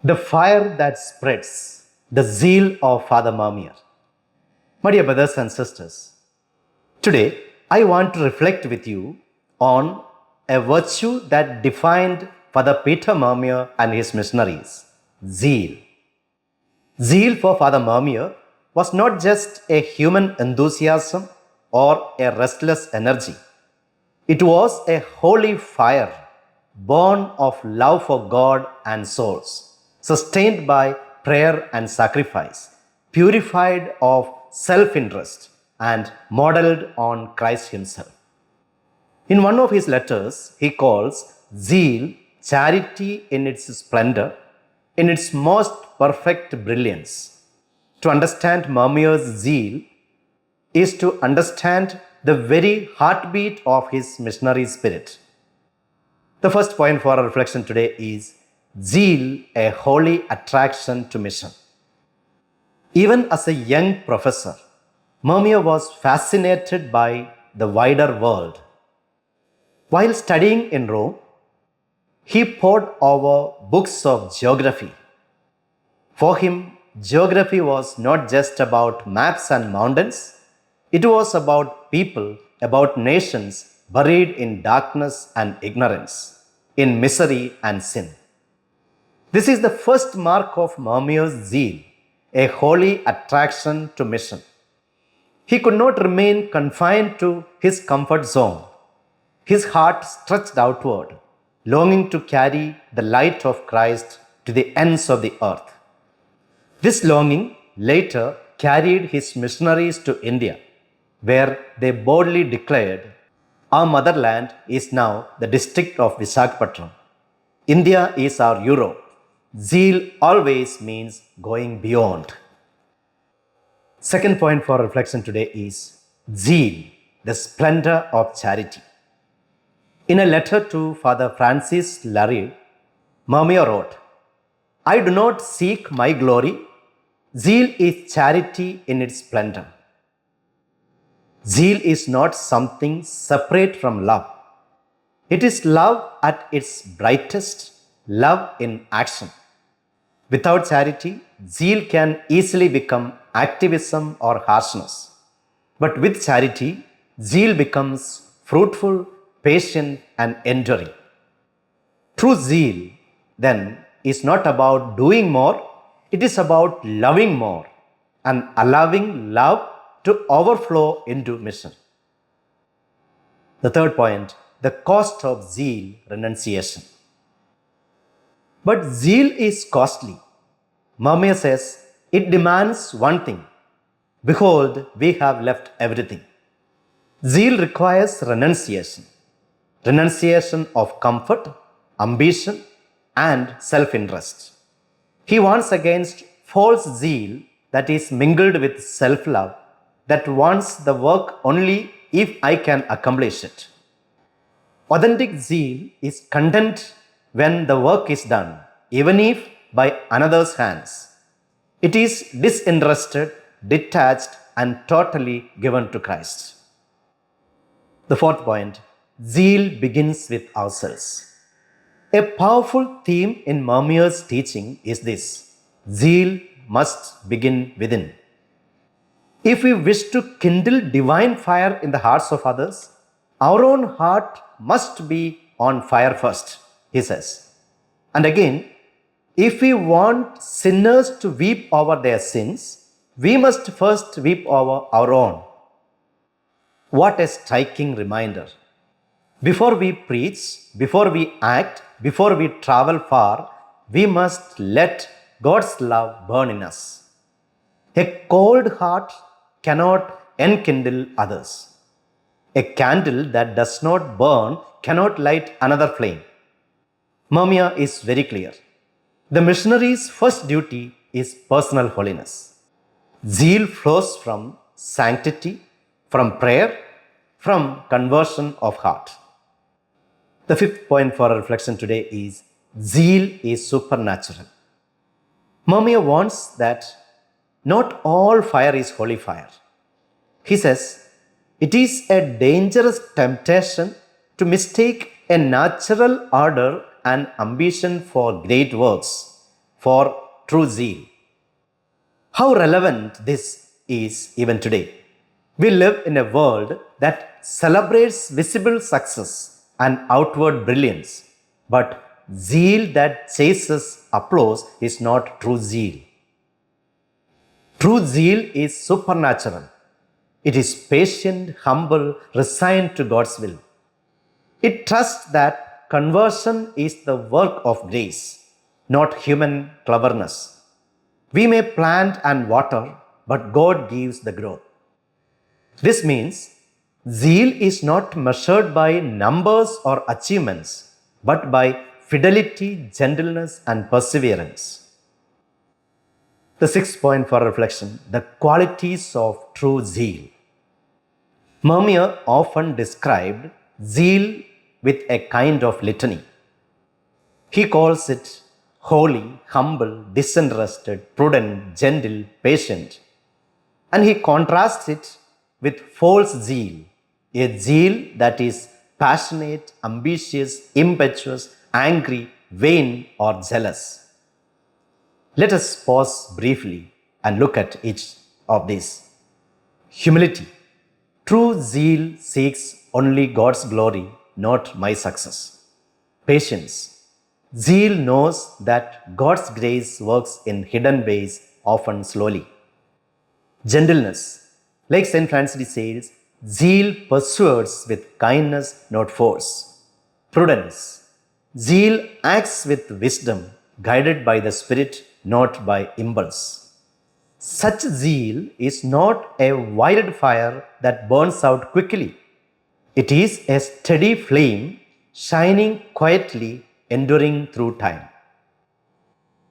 The fire that spreads, the zeal of Fr.Mermier. My dear brothers and sisters, today I want to reflect with you on a virtue that defined Father Peter Mermier and his missionaries, zeal. Zeal for Father Mermier was not just a human enthusiasm or a restless energy. It was a holy fire, born of love for God and souls, sustained by prayer and sacrifice, purified of self interest, and modeled on Christ Himself. In one of his letters, he calls zeal charity in its splendor, in its most perfect brilliance. To understand Mermier's zeal is to understand the very heartbeat of his missionary spirit. The first point for our reflection today is zeal, a holy attraction to mission. Even as a young professor, Mermier was fascinated by the wider world. While studying in Rome, he pored over books of geography. For him, geography was not just about maps and mountains, it was about people, about nations buried in darkness and ignorance, in misery and sin. This is the first mark of Mermier's zeal, a holy attraction to mission. He could not remain confined to his comfort zone. His heart stretched outward, longing to carry the light of Christ to the ends of the earth. This longing later carried his missionaries to India, where they boldly declared, "Our motherland is now the district of Visakhapatnam. India is our Europe. Zeal always means going beyond." Second point for reflection today is zeal, the splendor of charity. In a letter to Father Francis Larry, Mermier wrote, "I do not seek my glory. Zeal is charity in its splendor." Zeal is not something separate from love. It is love at its brightest, love in action. Without charity, zeal can easily become activism or harshness. But with charity, zeal becomes fruitful, patient, and enduring. True zeal, then, is not about doing more, it is about loving more and allowing love to overflow into mission. The third point, the cost of zeal, renunciation. But zeal is costly. Mermier says, it demands one thing. Behold, we have left everything. Zeal requires renunciation. Renunciation of comfort, ambition, and self-interest. He warns against false zeal that is mingled with self-love, that wants the work only if I can accomplish it. Authentic zeal is content when the work is done, even if by another's hands. It is disinterested, detached, and totally given to Christ. The fourth point, zeal begins with ourselves. A powerful theme in Mermier's teaching is this: zeal must begin within. If we wish to kindle divine fire in the hearts of others, our own heart must be on fire first, he says. And again, if we want sinners to weep over their sins, we must first weep over our own. What a striking reminder. Before we preach, before we act, before we travel far, we must let God's love burn in us. A cold heart cannot enkindle others. A candle that does not burn cannot light another flame. Mermier is very clear. The missionary's first duty is personal holiness. Zeal flows from sanctity, from prayer, from conversion of heart. The fifth point for our reflection today is zeal is supernatural. Mermier warns that not all fire is holy fire. He says, it is a dangerous temptation to mistake a natural ardor and ambition for great works, for true zeal. How relevant this is even today. We live in a world that celebrates visible success and outward brilliance, but zeal that chases applause is not true zeal. True zeal is supernatural. It is patient, humble, resigned to God's will. It trusts that conversion is the work of grace, not human cleverness. We may plant and water, but God gives the growth. This means zeal is not measured by numbers or achievements, but by fidelity, gentleness, and perseverance. The sixth point for reflection: the qualities of true zeal. Mermier often described zeal with a kind of litany. He calls it holy, humble, disinterested, prudent, gentle, patient. And he contrasts it with false zeal, a zeal that is passionate, ambitious, impetuous, angry, vain, or jealous. Let us pause briefly and look at each of these. Humility. True zeal seeks only God's glory, not my success. Patience. Zeal knows that God's grace works in hidden ways, often slowly. Gentleness. Like St. Francis says, zeal pursues with kindness, not force. Prudence. Zeal acts with wisdom, guided by the Spirit, not by impulse. Such zeal is not a wildfire that burns out quickly. It is a steady flame shining quietly, enduring through time.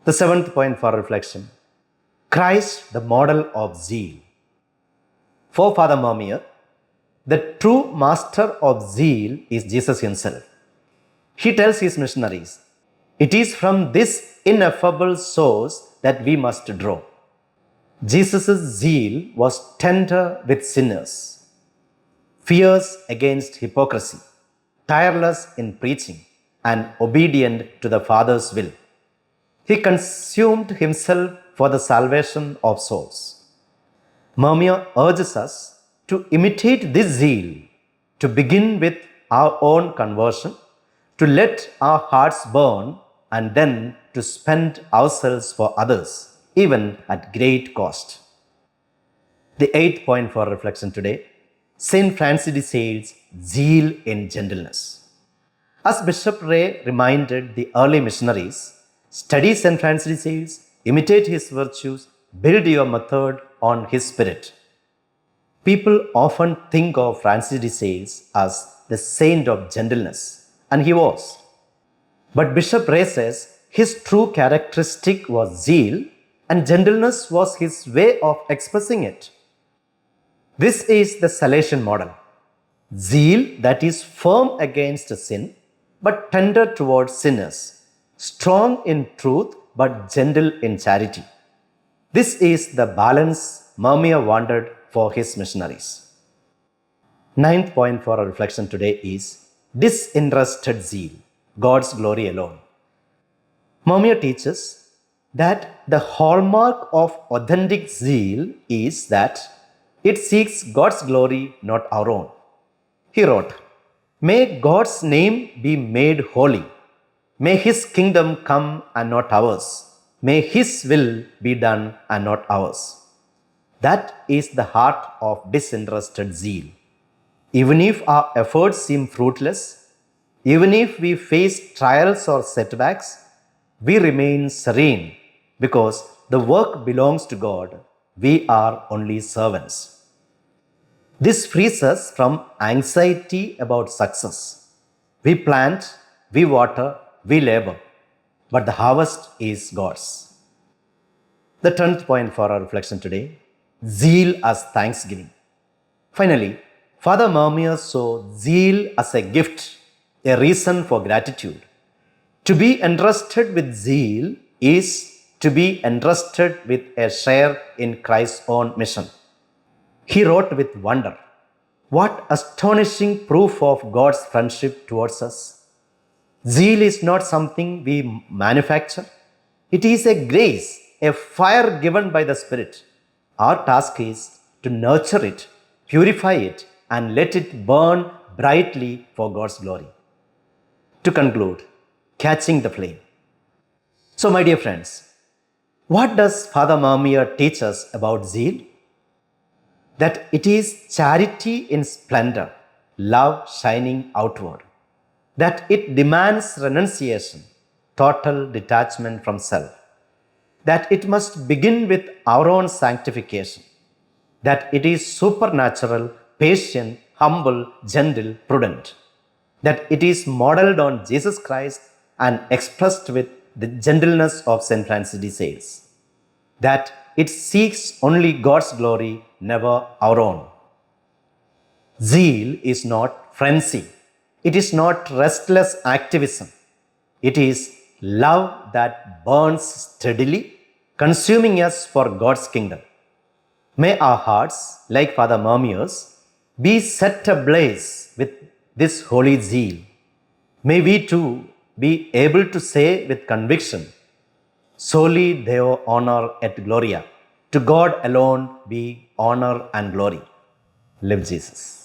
The seventh point for reflection: Christ, the model of zeal. For Father Mermier, the true master of zeal is Jesus himself. He tells his missionaries, it is from this ineffable source that we must draw. Jesus' zeal was tender with sinners, fierce against hypocrisy, tireless in preaching, and obedient to the Father's will. He consumed himself for the salvation of souls. Mermier urges us to imitate this zeal, to begin with our own conversion, to let our hearts burn, and then to spend ourselves for others, even at great cost. The eighth point for reflection today: St. Francis de Sales, zeal in gentleness. As Bishop Ray reminded the early missionaries, study St. Francis de Sales, imitate his virtues, build your method on his spirit. People often think of Francis de Sales as the saint of gentleness, and he was. But Bishop Ray says his true characteristic was zeal, and gentleness was his way of expressing it. This is the Salesian model: zeal that is firm against sin, but tender towards sinners, strong in truth, but gentle in charity. This is the balance Mermier wanted for his missionaries. Ninth point for our reflection today is disinterested zeal, God's glory alone. Mermier teaches that the hallmark of authentic zeal is that it seeks God's glory, not our own. He wrote, "May God's name be made holy. May His kingdom come and not ours. May His will be done and not ours." That is the heart of disinterested zeal. Even if our efforts seem fruitless, even if we face trials or setbacks, we remain serene because the work belongs to God. We are only servants. This frees us from anxiety about success. We plant, we water, we labor, but the harvest is God's. The 10th point for our reflection today: zeal as thanksgiving. Finally, Father Mermier saw zeal as a gift, a reason for gratitude. To be entrusted with zeal is to be entrusted with a share in Christ's own mission. He wrote with wonder, "What astonishing proof of God's friendship towards us! Zeal is not something we manufacture. It is a grace, a fire given by the Spirit. Our task is to nurture it, purify it, and let it burn brightly for God's glory. To conclude, catching the flame. So, my dear friends, what does Father Mermier teach us about zeal? That it is charity in splendor, love shining outward. That it demands renunciation, total detachment from self. That it must begin with our own sanctification. That it is supernatural, patient, humble, gentle, prudent. That it is modeled on Jesus Christ and expressed with the gentleness of St. Francis de Sales. That it seeks only God's glory, never our own. Zeal is not frenzy. It is not restless activism. It is love that burns steadily, consuming us for God's kingdom. May our hearts, like Father Mermier's, be set ablaze with this holy zeal. May we too be able to say with conviction, Soli Deo honor et gloria. To God alone be honor and glory. Live Jesus.